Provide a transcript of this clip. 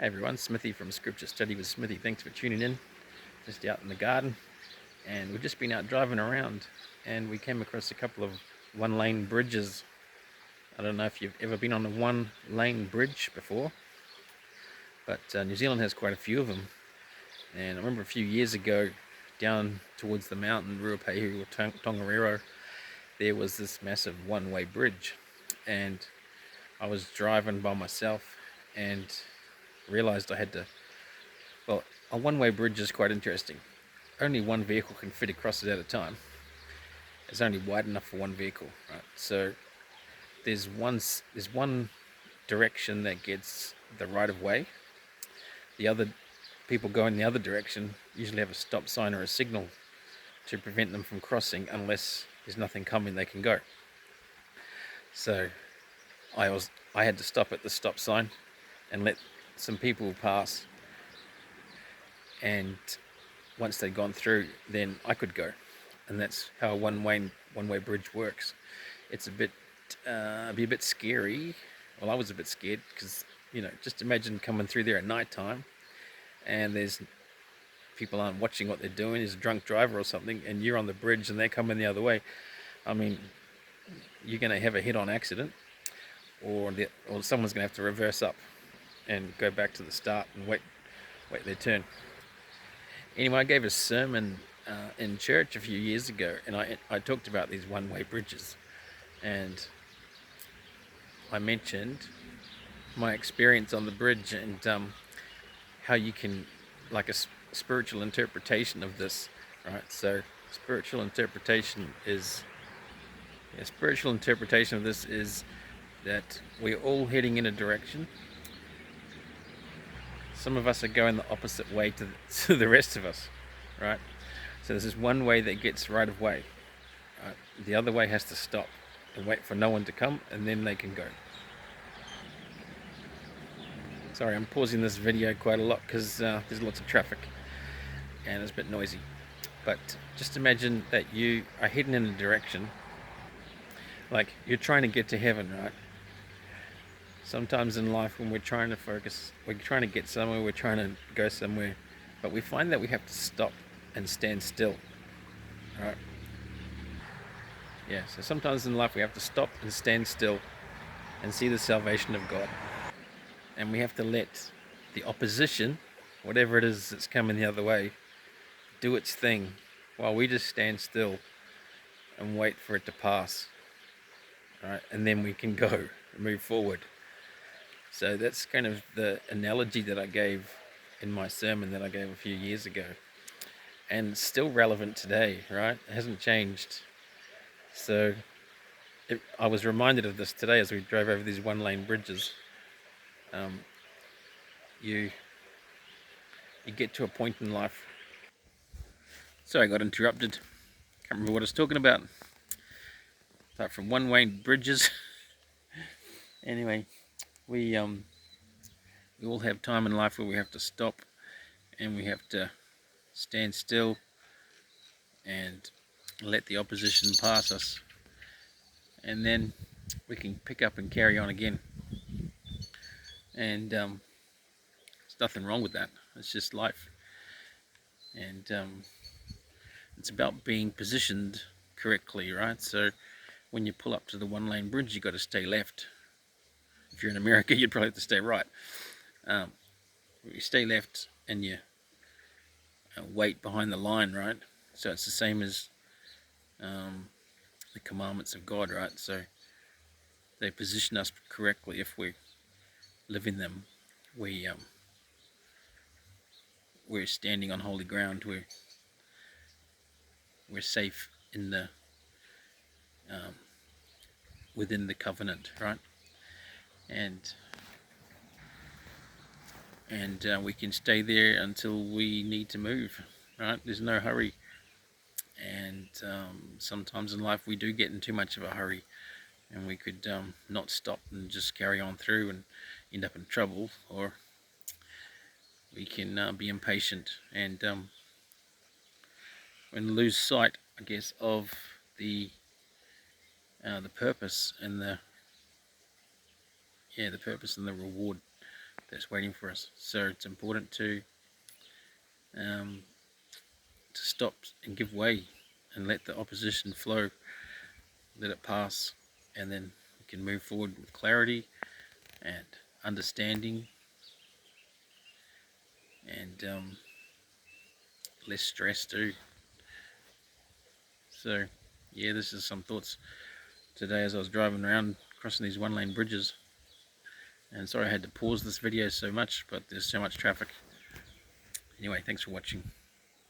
Hey everyone, Smithy from Scripture Study with Smithy. Thanks for tuning in. Just out in the garden, and we've just been out driving around, and we came across a couple of one-lane bridges. I don't know if you've ever been on a one-lane bridge before, but New Zealand has quite a few of them. And I remember a few years ago, down towards the mountain, Ruapehu or Tongariro, there was this massive one-way bridge, and I was driving by myself and realized I had to. Well, a one-way bridge is quite interesting. Only one vehicle can fit across it at a time. It's only wide enough for one vehicle, right? So there's one direction that gets the right of way. The other people going the other direction usually have a stop sign or a signal to prevent them from crossing unless there's nothing coming they can go. So I had to stop at the stop sign and let some people pass, and once they'd gone through, then I could go. And that's how a one-way bridge works. It's be a bit scary. Well, I was a bit scared because, just imagine coming through there at night time, and there's people aren't watching what they're doing. There's a drunk driver or something, and you're on the bridge and they're coming the other way. I mean, you're going to have a head-on accident, or someone's going to have to reverse up and go back to the start and wait their turn. Anyway, I gave a sermon in church a few years ago, and I talked about these one-way bridges, and I mentioned my experience on the bridge and how you can, like a spiritual interpretation of this, right? So spiritual interpretation of this is that we're all heading in a direction. Some of us are going the opposite way to the rest of us, right? So there's this one way that gets right of way. Right? The other way has to stop and wait for no one to come, and then they can go. Sorry, I'm pausing this video quite a lot because there's lots of traffic and it's a bit noisy. But just imagine that you are heading in a direction, like you're trying to get to heaven, right? Sometimes in life, when we're trying to focus, we're trying to get somewhere, we're trying to go somewhere, but we find that we have to stop and stand still, right? Yeah, so sometimes in life we have to stop and stand still and see the salvation of God. And we have to let the opposition, whatever it is that's coming the other way, do its thing while we just stand still and wait for it to pass, right? And then we can go and move forward. So that's kind of the analogy that I gave in my sermon that I gave a few years ago, and it's still relevant today, right? It hasn't changed. So I was reminded of this today as we drove over these one-lane bridges. You get to a point in life. Sorry, I got interrupted. Can't remember what I was talking about. Apart from one-lane bridges. Anyway, we all have time in life where we have to stop and we have to stand still and let the opposition pass us, and then we can pick up and carry on again. And there's nothing wrong with that. It's just life, and it's about being positioned correctly, right? So when you pull up to the one-lane bridge, you got to stay left. If you're in America, you'd probably have to stay right. You stay left and you wait behind the line, right? So it's the same as the commandments of God, right? So they position us correctly. If we live in them, we're standing on holy ground. We're safe in the within the covenant, right? And we can stay there until we need to move, right? There's no hurry. And sometimes in life we do get in too much of a hurry, and we could not stop and just carry on through and end up in trouble, or we can be impatient and lose sight, I guess, of the purpose and the purpose and the reward that's waiting for us. So it's important um, to stop and give way and let the opposition flow, let it pass, and then we can move forward with clarity and understanding and less stress too. So yeah, this is some thoughts today as I was driving around crossing these one-lane bridges. And sorry I had to pause this video so much, but there's so much traffic. Anyway, thanks for watching.